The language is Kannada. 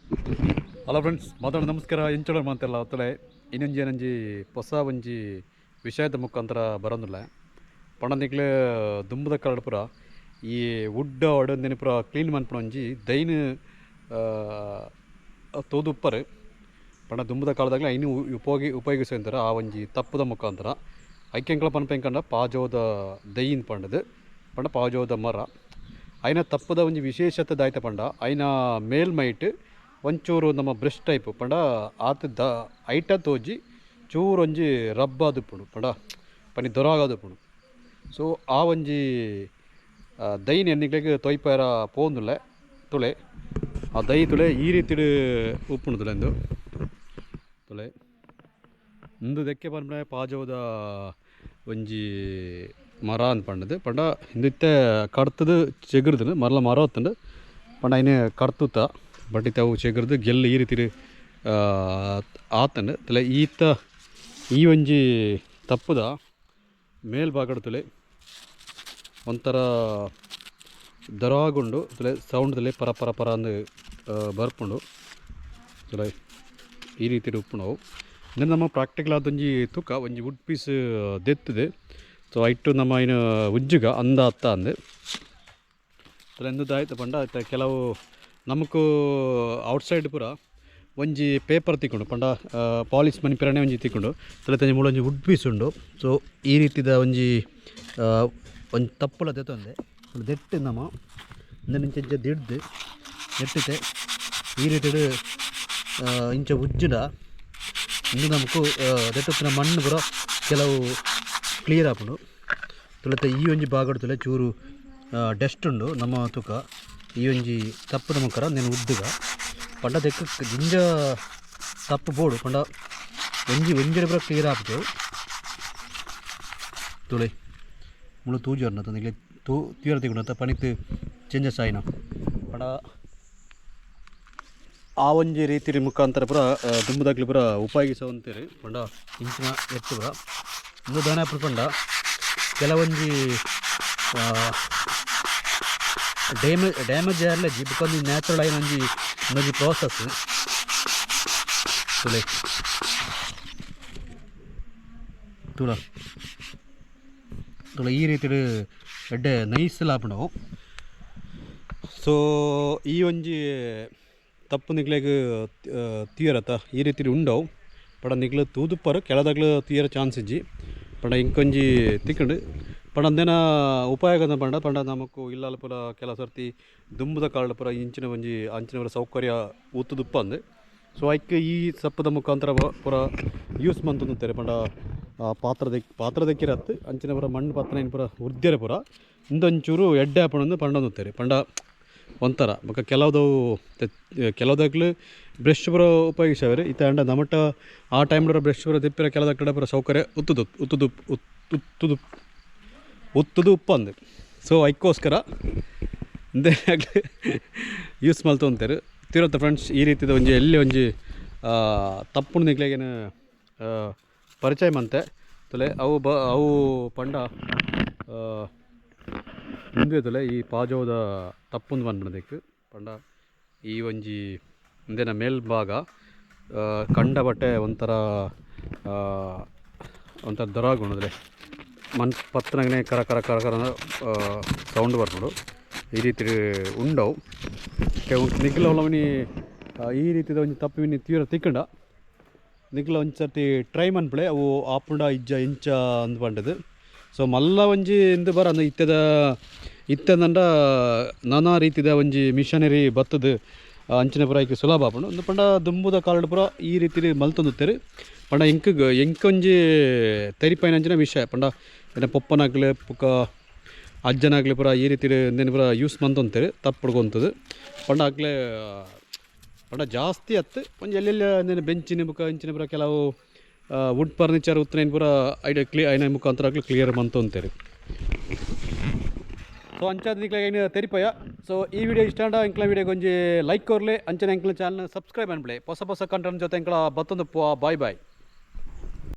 ಹಲೋ ಫ್ರೆಂಡ್ಸ್, ನಮಸ್ಕಾರ. ಎಂಚೋಳ ಮಾತೆಲ್ಲ ಹೊತ್ತಲೆ ಇನ್ನೊಂಜಿ ಹೊಸ ಒಂಜಿ ವಿಷಯದ ಮುಖಾಂತರ ಬರೋದಿಲ್ಲ. ಪಂಡನಿಕ್ಲೆ ದುಂಬದ ಕರಡು ಪುರ ಈ ವುಡ್ ಒಡಂದಿನ ಪುರ ಕ್ಲೀನ್ ಮನ್ಪುಣ ಒಂಜಿ ದೈನ್ ತೋದುಪ್ಪರು ಪಂಡ ದುಂಬದ ಕಾಲದಾಗಲೇ ಐನು ಉಪಯೋಗಿಸ್ತಾರೆ. ಆ ಒಂಜಿ ತಪ್ಪದ ಮುಖಾಂತರ ಐಕ್ಯಂಕಳ ಪನ್ಪೆಂಕಂಡ ಪಾಜೋದ ದೈನ್ ಪಂಡದು ಪಂಡ ಪಾಜೋದ ಮರ ಐನ ತಪ್ಪದ ಒಂಜಿ ವಿಶೇಷತೆ ದಾಯ್ತ ಪಂಡ ಐನ ಮೇಲ್ಮೈಟ್ ಒಂಚೂರು ನಮ್ಮ ಬ್ರಷ್ ಟೈಪ್ ಪಂಡ ಆತ ಐಟ ತೋಜಿ ಚೂರು ಒಂಜಿ ರಬ್ಬ ಆದುಪ್ಪುಂಡು ಪಂಡ ಪನಿ ದೊರಾಗದುಪ್ಪುಂಡು. ಸೊ ಆ ಒಂಜಿ ದೈನ್ ಎನ್ನಿಗ್ಲೆಗ್ ತೊಯ್ಪಾರ ಪೋಂದುಲ್ಲ ತುಳೆ ಆ ದೈ ತುಳೆ ಈ ರೀತಿ ಉಪ್ಪುಂಡು ತುಳೆ ಎಂದು ತುಳೆ ಇಂದು ದೆಕ್ಕೆ ಪನ್ಪೆ ಪಾಜೋದ ಒಂಜಿ ಮರ ಅಂತ ಪಂಡದು ಪಂಡ ಹಿಂದಿತ್ತೆ ಕಡ್ತದು ಚೆಗುರ್ದು ಮರಲ ಮರ ಹೊತ್ತಂಡು ಪಂಡ ಐನೆ ಕಡ್ತುತ್ತ ಬಟ್ ಇತ್ತು ಅವು ಚೆಗುರ್ದು ಗೆಲ್ಲು ಈ ರೀತಿ ಆತಂಡು ತಲೆ ಈತ ಈ ಒಂಜಿ ತಪ್ಪದ ಮೇಲ್ಭಾಗದ ತುಲೆ ಒಂಥರ ದರಾಗುಂಡು ತಲೆ ಸೌಂಡ್ ತಲೆ ಪರ ಪರ ಪರ ಅಂದು ಬರ್ಪುಂಡು ತಲೆ ಈ ರೀತಿ ಉಪ್ಪು ನಾವು ಇನ್ನೊಂದು ನಮ್ಮ ಪ್ರಾಕ್ಟಿಕಲ್ ಆದೊಂಜಿ ತೂಕ ಒಂಜಿ ವುಡ್ ಪೀಸ್ ದೆತ್ತದೆ. ಸೊ ಐಟು ನಮ್ಮ ಏನು ಉಜ್ಜುಗ ಅಂದ ಅತ್ತ ಅಂದು ತಲೆ ಎಂದಾಯ್ತು ಪಂಡ ಕೆಲವು ನಮಗೂ ಔಟ್ಸೈಡ್ ಪೂರ ಒಂಜಿ ಪೇಪರ್ ತಿಕ್ಕೊಂಡು ಪಂಡ ಪಾಲಿಶ್ ಮನಿ ಪಿರಣೆ ಒಂಜಿ ತಿಕ್ಕೊಂಡು ತಲೆ ತಂಜಿ ಮೂಲ ಒಂಜಿ ವುಡ್ ಪೀಸ್ ಉಂಡು. ಸೊ ಈ ರೀತಿದ ಒಂಜಿ ತಪ್ಪಲ ದೆತ್ತೊಂದೆ ದೆಟ್ಟು ನಮ್ಮ ಇಂಚ ದಿಡ್ದು ದೆಟ್ಟಿತೆ ಈ ರೀತಿ ಇಂಚ ಉಜ್ಜುಡ ಇಂದು ನಮಗೂ ದೆಟ್ಟಿನ ಮಣ್ಣು ಪೂರ ಕೆಲವು ಕ್ಲಿಯರ್ ಆಪುಂಡು. ತುಳತೆ ಈ ಒಂಜಿ ಭಾಗಡ್ ತುಲೆ ಚೂರು ಡಸ್ಟ್ ಉಂಡು ನಮ್ಮ ತೂಕ ಈ ಒಂಜಿ ತಪ್ಪದ ಮುಖರ నేను ಉದ್ದುಗ ಪಂಡ ತೆಕ್ಕ ಜಿಂಜ ತಪ್ಪು ಬೋಡು ಪಂಡ ಒಂಜಿ ಪೂರ ಕ್ಲಿಯರ್ ಆಪುಜವು ತುಳೆ ಮುಳು ತೂಜರ್ನ ತಂದಿಗೆ ತೀವ್ರ ತಿಗೊಂಡ ಪಣಿತು ಚೇಂಜಸ್ ಆಯ್ನ ಪಂಡ ಆ ಒಂಜಿ ರೀತಿ ಮುಖಾಂತರ ಪೂರ ದುಂಬದಾಗ್ಲಿ ಪೂರ ಉಪಯೋಗಿಸುವಂತೀರಿ ಪಂಡ ಇಂಚಿನ ಎತ್ತು ಪೂರ ಇಂದು ದಾನ ಪಂಡ ಕೆಲವೊಂಜಿ ಡ್ಯಾಮೇಜ್ ಆಗಲ್ಲ ಜಿ ಬಿಕಾಸ್ ನ್ಯಾಚುರಲ್ ಆಗಿ ಒಂಜಿ ಪ್ರಾಸೆಸ್ ತುಳೆ ತುಳ ತುಳ ಈ ರೀತಿ ಎಡ್ಡೆ ನೈಸ್ ಲಾಪಣವು. ಸೊ ಈ ಒಂಜಿ ತಪ್ಪು ನಿಗ್ಲೆಗ್ ತೀಯರತ್ತ ಈ ರೀತಿ ಉಂಡವು ಪಡ ನಿಗ್ಲು ತೂದುಪ್ಪರು ಕೆಳದಾಗ್ಲು ತೀಯರ ಚಾನ್ಸ್ ಇಜ್ಜಿ ಪಂಡ ಇಂಕೊಂಜಿ ತಿಕ್ಕಂಡು ಪಂಡ ಅಂದೇನ ಉಪಯೋಗದ ಪಂಡ ನಮಕು ಇಲ್ಲಾಲ ಪೂರ ಕೆಲ ಸರ್ತಿ ದುಂಬದ ಕಾಳು ಪೂರ ಇಂಚಿನ ಒಂಜಿ ಅಂಚಿನ ಪೂರ ಸೌಕರ್ಯ ಉತ್ತುದುಪ್ಪ ಅಂದು. ಸೊ ಐಕ್ಕೆ ಈ ಸಪ್ಪದ ಮುಖಾಂತರ ಪೂರ ಯೂಸ್ ಮಂತಂತಾರೆ ಪಂಡ ಪಾತ್ರ ದಕ್ಕಿರತ್ತು ಅಂಚಿನ ಪೂರ ಮಣ್ಣು ಪಾತ್ರ ಏನು ಪೂರ ಉರ್ದ್ಯರೆ ಪೂರ ಇಂದೊಂಚೂರು ಎಡ್ಡೆ ಹಾಪಣಂದು ಪಂಡೊಂದುತ್ತಾರೆ ಪಂಡ ಒಂಥರ ಬೊಕ್ಕ ಕೆಲವುದಾಗ್ಲು ಬ್ರಷ್ ಪೂರ ಉಪಯೋಗಿಸವ್ರೆ ಇತ್ತ ಅಂಡ ನಮಟ ಆ ಟೈಮ್ಲ ಬ್ರಷ್ ಪೂರ ತಿಪ್ಪಿರ ಕೆಲದ ಪೂರ ಸೌಕರ್ಯ ಉತ್ತುದು ಉಪ್ಪಂದು. ಸೊ ಐಕ್ಕೋಸ್ಕರ ಇಂದೇ ಆಗಲಿ ಯೂಸ್ ಮಲ್ತೊಂತಾರೆ ತಿರುತ್ತ ಫ್ರೆಂಡ್ಸ್. ಈ ರೀತಿದ ಒಂಜಿ ಎಲ್ಲಿ ಒಂಜಿ ತಪ್ಪು ನಿಗ್ಲೆಗೇನು ಪರಿಚಯ ಮಂತೆ ತಲೆ ಅವು ಪಂಡ ಮುಂದೆ ತಲೆ ಈ ಪಾಜೋದ ತಪ್ಪುಂದು ಬಂದ್ಬಿಡಬೇಕು ಪಂಡ ಈ ಒಂಜಿ ಇಂದಿನ ಮೇಲ್ಭಾಗ ಕಂಡ ಬಟ್ಟೆ ಒಂಥರ ದೊರಾಗುಣದ್ರೆ ಪತ್ರನೇ ಕರ ಕರ ಕರ ಕರ ಸೌಂಡ್ ಬರ್ಬೋದು ಈ ರೀತಿ ಉಂಡವು ನಿಗ್ಲ ಹೊಲವನಿ ಈ ರೀತಿದ ಒಂಜಿ ತಪ್ಪುವಿನ ತೀವ್ರ ತಿಕ್ಕಂಡ ನಿಗ್ಲ ಒಂಜಿ ಸರ್ತಿ ಟ್ರೈ ಮನ್ಪಳೆ ಅವು ಆಪುಂಡ ಇಂಚ ಅಂದು ಪಂಡದು. ಸೊ ಮಲ್ಲ ಒಂಜಿ ಇಂದು ಬರ ಅಂದು ಇತ್ತಂದಂಡ ನಾನಾ ರೀತಿದ ಒಂಜಿ ಮಿಷನರಿ ಬತ್ತದು ಅಂಚಿನ ಪುರ ಐಕೆ ಸುಲಭ ಆಪುಂಡು ಒಂದು ಪಂಡ ದುಂಬುದ ಕಾಲಡ್ ಪುರ ಈ ರೀತಿ ಮಲ್ತೊಂದುತ್ತೇರು ಪಂಡ ಎಂಕೊಂಜಿ ತೆರಿಪೈನ ಅಂಚಿನ ವಿಷಯ ಪಂಡ ಏನ ಪೊಪ್ಪನಾಗ್ಲಿ ಪುಕ್ಕ ಅಜ್ಜನಾಗ್ಲಿ ಪುರ ಈ ರೀತಿ ಇಂದೇನು ಪುರ ಯೂಸ್ ಮಂತೊಂತೇರು ತಪ್ಪುಡ್ಕೊಂತದ್ದು ಪಂಡ ಆಗ್ಲೇ ಪಂಡ ಜಾಸ್ತಿ ಹತ್ತು ಒಂಜಿ ಎಲ್ಲೆಲ್ಲ ಅಂದೇನು ಬೆಂಚಿನ ಬುಕ್ಕ ಇಂಚಿನ ಪುರ ಕೆಲವು ವುಡ್ ಫರ್ನಿಚರ್ ಉತ್ತನೇನು ಪುರ ಐನ ಮುಖಾಂತರ ಆಗ್ಲಿ ಕ್ಲಿಯರ್ ಮಂತೊಂತೇರು. ಸೊ ಅಂಚಾದ ನಿಕ್ಲಾಗ ತೆರಿಪಯ. ಸೊ ಈ ವಿಡಿಯೋ ಇಷ್ಟ ಇಂಕ್ಲ ವಿಡಿಯೋಗೆ ಒಂಜಿ ಲೈಕ್ ಕೊರ್ಲೆ ಅಂಚನೆ ಎಂಕ್ಲ ಚಾನಲ್ ಸಬ್ಸ್ಕ್ರೈಬ್ ಅನ್ಬಿಳೆ ಹೊಸ ಕಂಟೆಂಟ್ ಜೊತೆ ಎಂಕ್ಲ ಬತ್ತೊಂದು ಬಾಯ್ ಬಾಯ್.